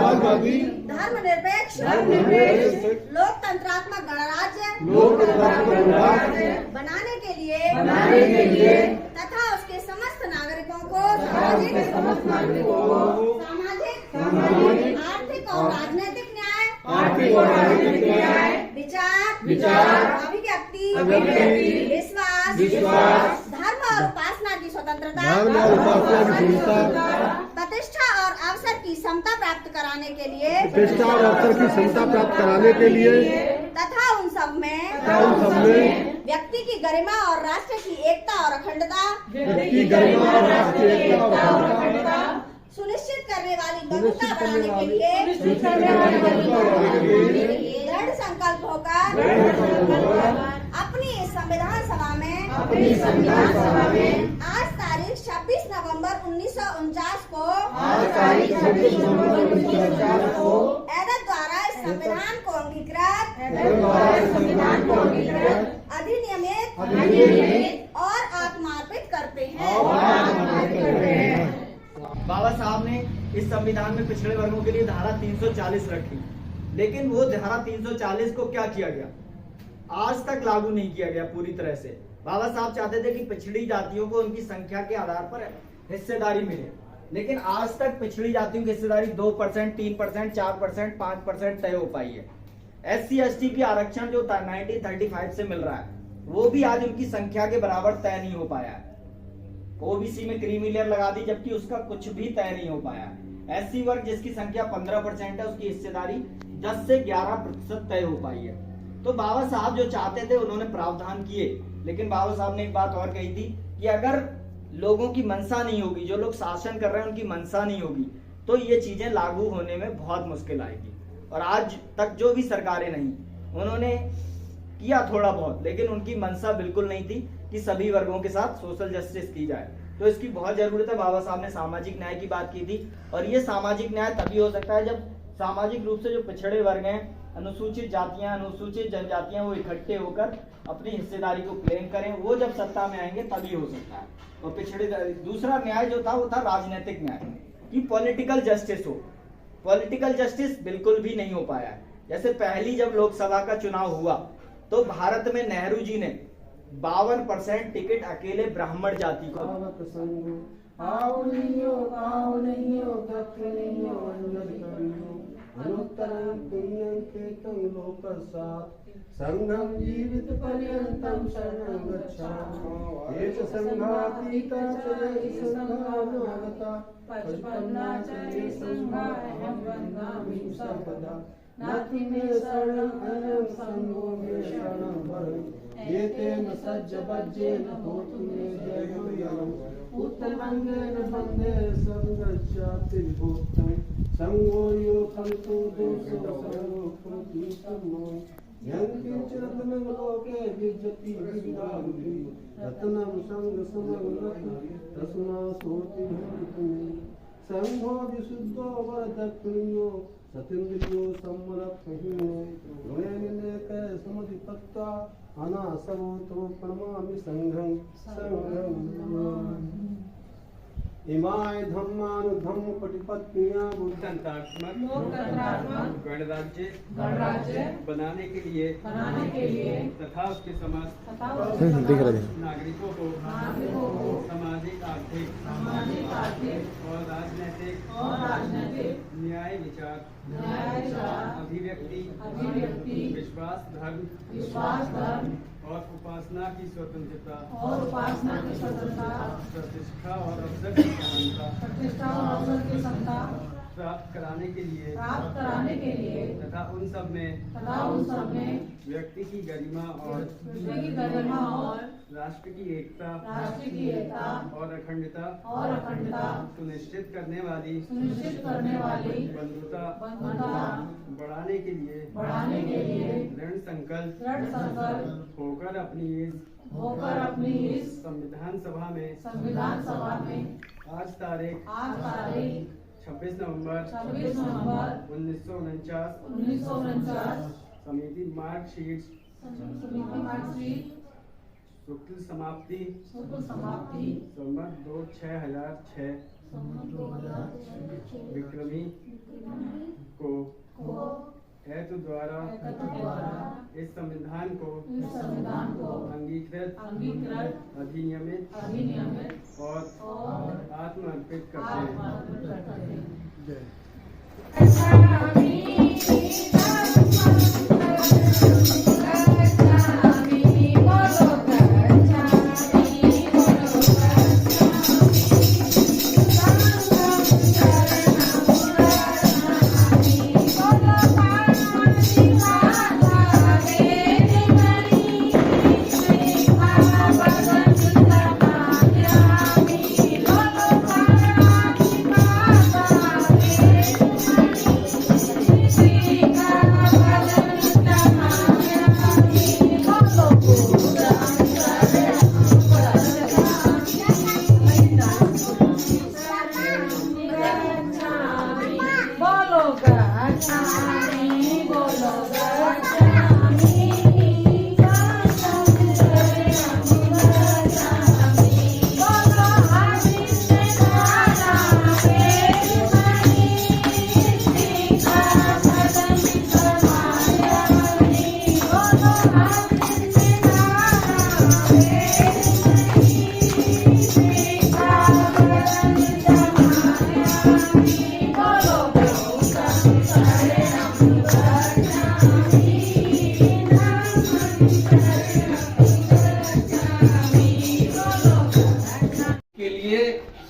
समाजवादी, धर्मनिरपेक्ष, लोकतंत्रात्मक गणराज्य बनाने के लिए तथा उसके समस्त नागरिकों को सामाजिक, आर्थिक और राजनीतिक न्याय, विचार, अभिव्यक्ति, विश्वास, धर्म और उपासना की स्वतंत्रता, प्रतिष्ठा और अवसर की समता प्राप्त कराने के लिए तथा उन सब में व्यक्ति की गरिमा और राष्ट्र की एकता और अखंडता सुनिश्चित करने वाली बंधुता बढ़ाने के लिए दृढ़ संकल्प होकर अपनी इस संविधान सभा में आज तारीख 26 नवंबर 1949 को एदत द्वारा इस संविधान को अंगीकृत, अधिनियमित और आत्मार्पित करते हैं। बाबा साहब ने इस संविधान में पिछड़े वर्गों के लिए धारा 340 रखी, लेकिन वो धारा 340 को क्या किया गया, आज तक लागू नहीं किया गया पूरी तरह से। बाबा साहब चाहते थे कि पिछड़ी जातियों को उनकी संख्या के आधार पर हिस्सेदारी मिले, लेकिन आज तक पिछड़ी जातियों की हिस्सेदारी 2%, 3%, 4%, 5% तय हो पाई है। SC/ST की आरक्षण जो 1935 से मिल रहा है, वो भी आज उनकी संख्या के बराबर तय नहीं हो पाया है। OBC में क्रीमी लेयर लगा दी, जबकि उसका कुछ भी तय नहीं हो पाया। SC वर्ग जिसकी संख्या 15% है, उसकी हिस्सेदारी 10 से 11% तय हो पाई है। तो बाबा साहब जो चाहते थे उन्होंने प्रावधान किए, लेकिन बाबा साहब ने एक बात और कही थी कि अगर लोगों की मनसा नहीं होगी, जो लोग शासन कर रहे हैं उनकी मनसा नहीं होगी, तो ये चीजें लागू होने में बहुत मुश्किल आएगी। और आज तक जो भी सरकारें नहीं, उन्होंने किया थोड़ा बहुत, लेकिन उनकी मनसा बिल्कुल नहीं थी कि सभी वर्गों के साथ सोशल जस्टिस की जाए। तो इसकी बहुत जरूरत है। बाबा साहब ने सामाजिक न्याय की बात की थी, और ये सामाजिक न्याय तभी हो सकता है जब सामाजिक रूप से जो पिछड़े वर्ग हैं, अनुसूचित जातियां, अनुसूचित जनजातियां, वो इकट्ठे होकर अपनी हिस्सेदारी को क्लेम करें। वो जब सत्ता में आएंगे तभी हो सकता है। और पिछड़े दूसरा न्याय जो था वो था राजनीतिक न्याय, कि पॉलिटिकल जस्टिस हो। पॉलिटिकल जस्टिस बिल्कुल भी नहीं हो पाया है। जैसे पहली जब लोकसभा का चुनाव हुआ तो भारत में नेहरू जी ने 52% टिकट अकेले ब्राह्मण जाति को संघं जीवित पर्यंतं शरणं गच्छामि। एष संघातीता संघानागता पचपन्ना च संघा अहं वन्दामि सर्वदा। नाति मे शरणं अयं संघो मे शरणं वरम्। एतेन सज्जबज्जेन होतु मे जयम्। उत्तमंगेन वन्दे संगच्छाति भूतं। संगो यो खन्तु दोषो सर्वो कृति समो। यंकिंच रत्नं लोके विद्यति विद्यावति। रत्नं संग समग्रत तस्मा सोति भूतमे। संघो विशुद्धो वरदक्षिण्यो सतीन्द्रियो समरक्षहिनो। गुणेनिनेके समधिपत्ता अनासवतो प्रणमामि संघं संघं। इमाय धम्मानुधम्म पटिपत्नियां लोकतंत्रात्मक गणराज्य बनाने के लिए तथा उसके समस्त नागरिकों को सामाजिक, आर्थिक और राजनीतिक न्याय, विचार, अभिव्यक्ति, विश्वास, धर्म और उपासना की स्वतंत्रता, प्रतिष्ठा और अवसर की समता प्राप्त कराने के लिए तथा उन सब में व्यक्ति की गरिमा और राष्ट्र की एकता और अखंडता सुनिश्चित करने वाली बंधुता बढ़ाने के लिए दृढ़ संकल्प होकर अपनी इस संविधान सभा में आज तारीख 26 नवंबर 1949 समिति मार्कशीट शुक्ल समाप्ति समाप्ति संवत 2006 विक्रमी को हेतु द्वारा इस संविधान को अंगीकृत अधिनियमित और आत्मर्पित करते हैं।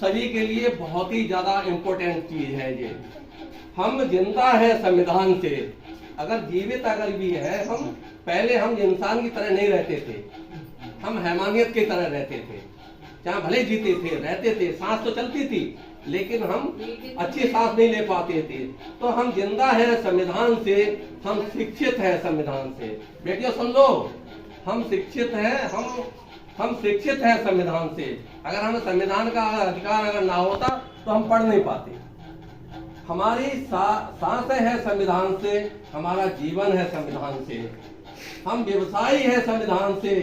सभी के लिए बहुत ही ज्यादा इम्पोर्टेंट चीज है ये। हम जिंदा है संविधान से, अगर जीवित अगर भी है हम, पहले हम इंसान की तरह नहीं रहते थे, हम हैवानियत की तरह रहते थे। जहाँ भले जीते थे, रहते थे, सांस तो चलती थी लेकिन हम अच्छी सांस नहीं ले पाते थे। तो हम जिंदा है संविधान से, हम शिक्षित है संविधान से। बेटियों सुन लो, हम शिक्षित है, हम शिक्षित है संविधान से। अगर हमें संविधान का अधिकार अगर ना होता तो हम पढ़ नहीं पाते। हमारी सांसें है संविधान से, हमारा जीवन है संविधान से, हम व्यवसायी है संविधान से,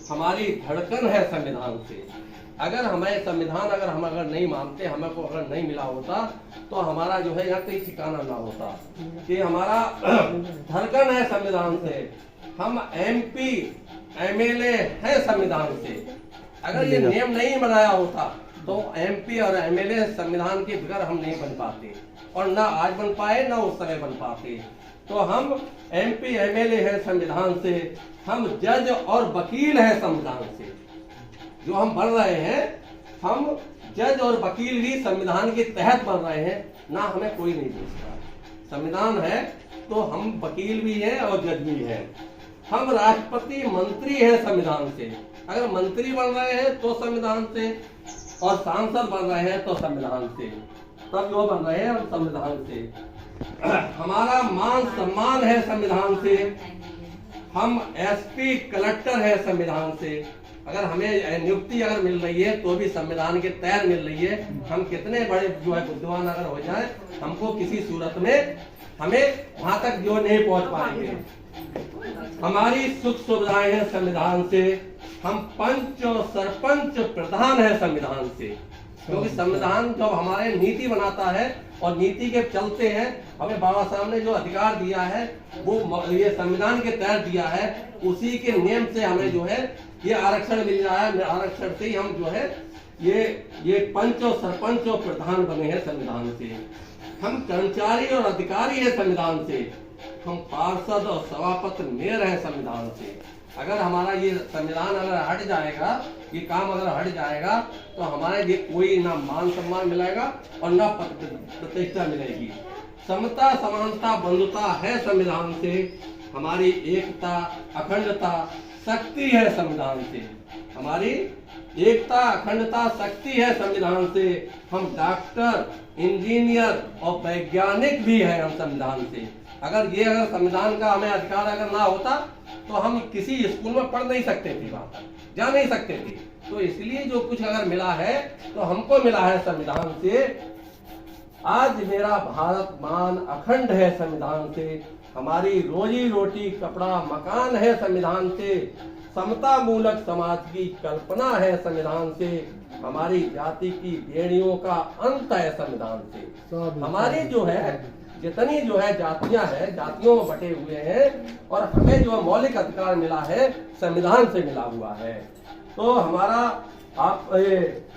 हमारी धड़कन है संविधान से। अगर हमें संविधान अगर हम अगर नहीं मानते, हमें को अगर नहीं मिला होता तो हमारा जो है यहाँ कहीं ठिकाना ना होता। कि हमारा धड़कन है संविधान से, हम MP MLA है संविधान से। अगर ये नियम नहीं बनाया होता तो MP और MLA संविधान के बगैर हम नहीं बन पाते, और ना आज बन पाए ना उस समय बन पाते। तो हम MP MLA है संविधान से, हम जज और वकील है संविधान से। जो हम बन रहे हैं, हम जज और वकील भी संविधान के तहत बन रहे हैं, ना हमें कोई नहीं पूछता। संविधान है तो हम वकील भी हैं और जज भी हैं। हम राष्ट्रपति मंत्री है संविधान से। अगर मंत्री बन रहे हैं तो संविधान से, और सांसद बन रहे हैं तो संविधान से, तब जो बन रहे हैं हम संविधान से। हमारा मान सम्मान है संविधान से। हम SP कलेक्टर है संविधान से। अगर हमें नियुक्ति अगर मिल रही है तो भी संविधान के तहत मिल रही है। हम कितने बड़े जो है बुद्धिमान अगर हो जाए, हमको किसी सूरत में हमें वहां तक जो नहीं पहुंच पाएंगे। हमारी सुख सुविधाएं हैं संविधान से। हम पंच और सरपंच प्रधान है संविधान से, क्योंकि संविधान जब हमारे नीति बनाता है और नीति के चलते हैं, हमें बाबा साहब ने जो अधिकार दिया है वो ये संविधान के तहत दिया है। उसी के नियम से हमें जो है ये आरक्षण मिल रहा है। आरक्षण से ही हम जो है ये पंच और सरपंच और प्रधान बने हैं संविधान से। हम कर्मचारी और अधिकारी है संविधान से। हम पार्षद और सभापति मेयर है संविधान से। अगर हमारा ये संविधान अगर हट जाएगा, ये काम अगर हट जाएगा, तो हमारे लिए कोई ना मान सम्मान मिलेगा और ना प्रतिष्ठा मिलेगी। समता समानता बंधुता है संविधान से। हमारी एकता अखंडता शक्ति है संविधान से। हमारी एकता अखंडता शक्ति है संविधान से। हम डॉक्टर, इंजीनियर और वैज्ञानिक भी है हम संविधान से। अगर संविधान का हमें अधिकार अगर ना होता तो हम किसी स्कूल में पढ़ नहीं सकते थे, वहां तक जा नहीं सकते थे। तो इसलिए जो कुछ अगर मिला है तो हमको मिला है संविधान से। आज मेरा भारत मान अखंड है संविधान से। हमारी रोजी रोटी कपड़ा मकान है संविधान से। समता मूलक समाज की कल्पना है संविधान से, हमारी जाति की बेड़ियों का अंत है संविधान से। हमारी जो है जितनी जो है जातियां हैं, जातियों में बटे हुए हैं, और हमें जो मौलिक अधिकार मिला है संविधान से मिला हुआ है। तो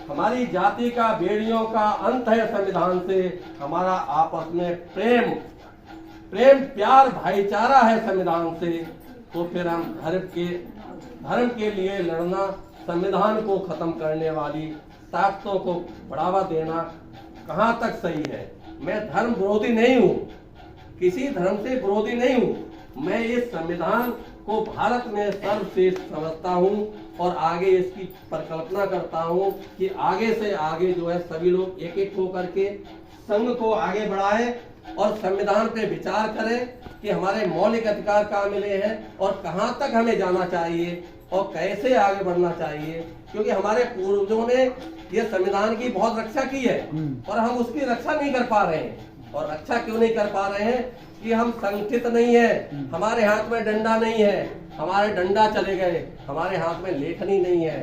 हमारी जाति का बेड़ियों का अंत है संविधान से, हमारा आपस में प्रेम प्यार भाईचारा है संविधान से। तो फिर हम धर्म के लिए लड़ना, संविधान को खत्म करने वाली ताकतों को बढ़ावा देना कहाँ तक सही है? मैं धर्म विरोधी नहीं हूँ, किसी धर्म से विरोधी नहीं हूँ। मैं इस संविधान को भारत में सर्वश्रेष्ठ समझता हूँ और आगे इसकी परिकल्पना करता हूँ कि आगे से आगे जो है सभी लोग एक होकर के संघ को आगे बढ़ाएं और संविधान पे विचार करें कि हमारे मौलिक अधिकार कहाँ मिले हैं और कहाँ तक हमें जाना चाहिए और कैसे आगे बढ़ना चाहिए। क्योंकि हमारे पूर्वजों ने ये संविधान की बहुत रक्षा की है और हम उसकी रक्षा नहीं कर पा रहे हैं। और रक्षा क्यों नहीं कर पा रहे हैं? कि हम संगठित नहीं है, हमारे हाथ में डंडा नहीं है, हमारे डंडा चले गए, हमारे हाथ में लेखनी नहीं है।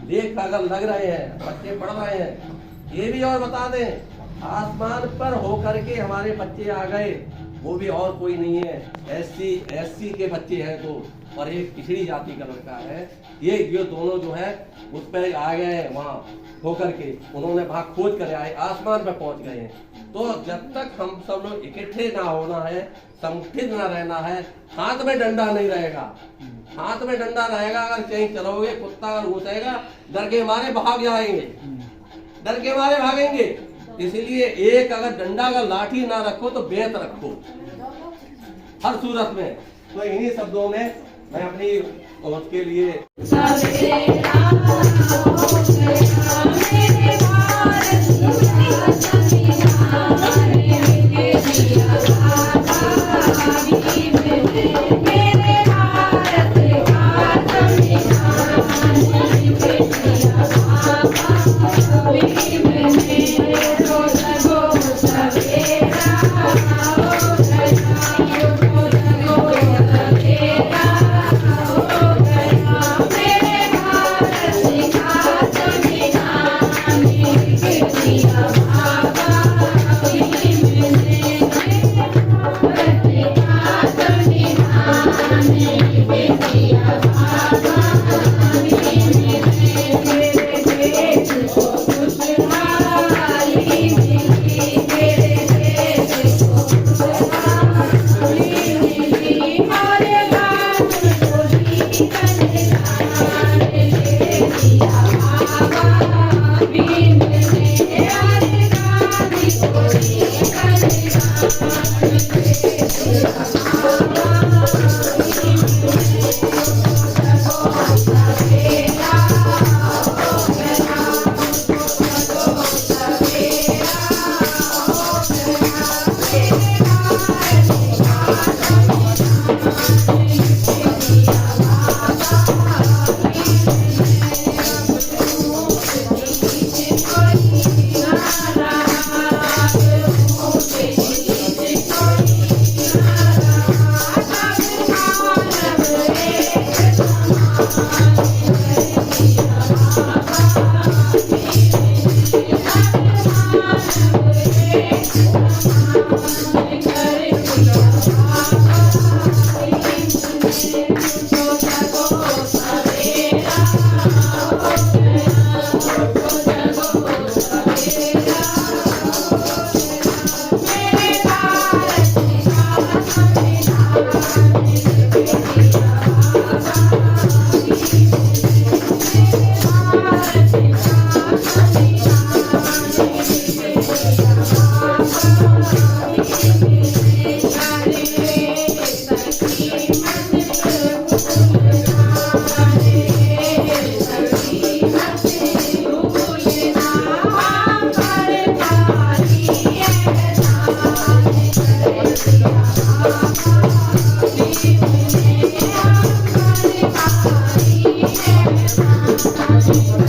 लेख अगर लग रहे हैं, बच्चे पढ़ रहे हैं। ये भी और बता दें, आसमान पर होकर के हमारे बच्चे आ गए, वो भी और कोई नहीं है, एससी के बच्चे हैं दो और एक पिछड़ी जाति का लड़का है। ये दोनों जो है उस पर आ गए हैं, वहाँ होकर के उन्होंने वहाँ खोज कर आए, आसमान पर पहुंच गए हैं। तो जब तक हम सब लोग इकट्ठे ना होना है, संगठित ना रहना है, हाथ में डंडा नहीं रहेगा। हाथ में डंडा रहेगा, अगर कहीं चलोगे कुत्ता अगर घुसेगा, डर के मारे भाग जाएंगे, डर के मारे भागेंगे। इसलिए एक अगर डंडा का लाठी ना रखो तो बेत रखो हर सूरत में। तो इन्हीं शब्दों में मैं अपनी उसके लिए Thank you.